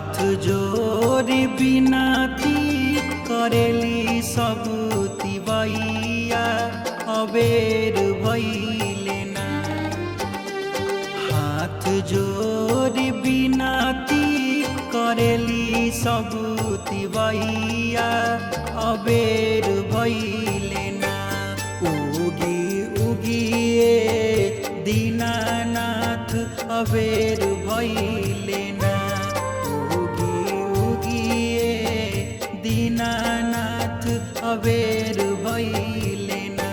हाथ जोड़ी बिनती करेली सब तिवैया अबेर भइले ना। हाथ जोड़ी बिनती करेली सब तिवैया अबेर भइले ना। उगी उगिए दीनानाथ अबेर भइले ना। उगी उगिए दीनानाथ अबेर भइले ना।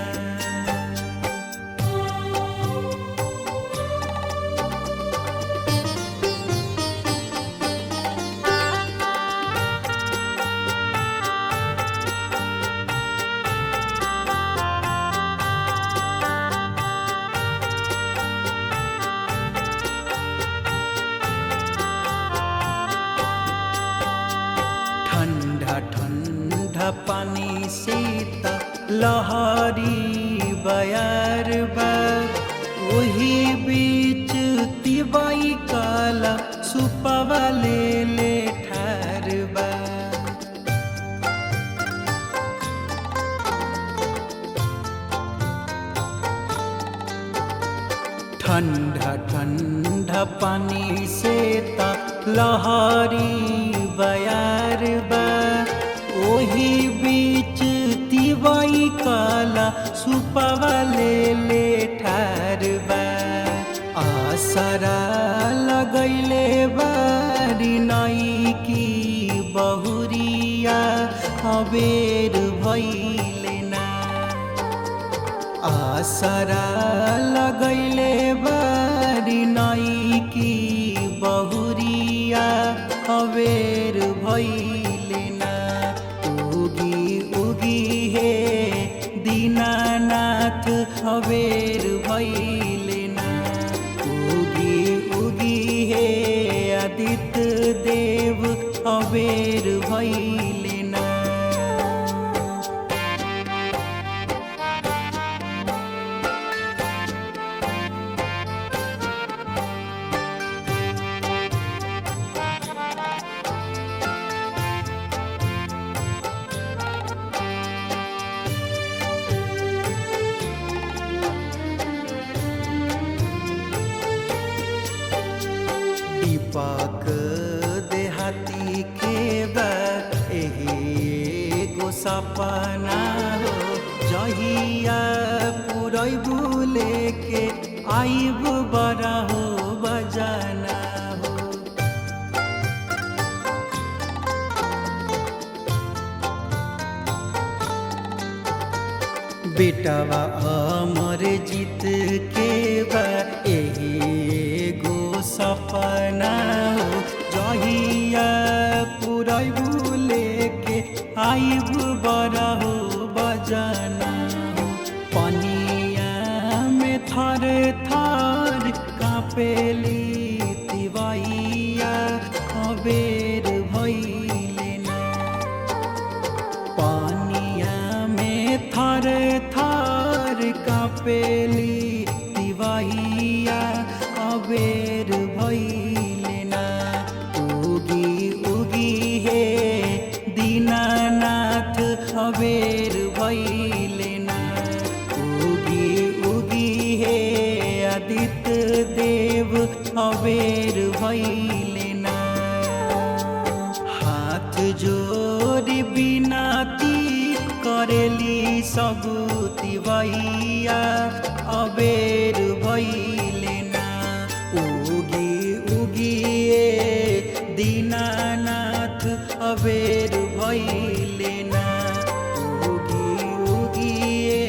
ठंडा ठंडा पानी शीत लहरी बयार बा। वही बीच तिवाई काला सुपवा ले ठार बा। ठंडा ठंडा पानी से लहरी बयार बा। ओही बीच तिवाई काला सुपवा ले ठार बा। आसरा लगैले बारी नई की बहुरिया अबेर भइले ना। आसरा लगैले बारी नई की बहुरिया अबेर भइले ना। उगी उगी हे दीनानाथ अबेर भइले ना। उगी उगी हे आदित्य देव अबेर भइले ना। दीपक देहाती के बा एही गो सपना हो। जहिया पुरैबू लेके आइब बड़ा हो बजाना हो। बेटवा अमर जीत के बा एही गो सपना हो। जहिया पुरैबू लेके आइब बड़ा हो बजाना हो। पनिया में थर थर कांपेली तिवैया अबेर भइले ना। पानिया में थर थर कांपेली तिवैया अबेर भइले ना। उगी उगी हे दीनानाथ अबेर भइले ना। उगी उगी हे आदित्य देव अबेर भइले ना। हाथ जोड़ी बिनती करेली सब तिवैया अबेर भइले ना। उगी उगिए दीनानाथ अबेर भइले ना। उगी उगिए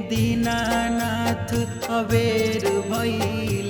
दीनानाथ अबेर भइले।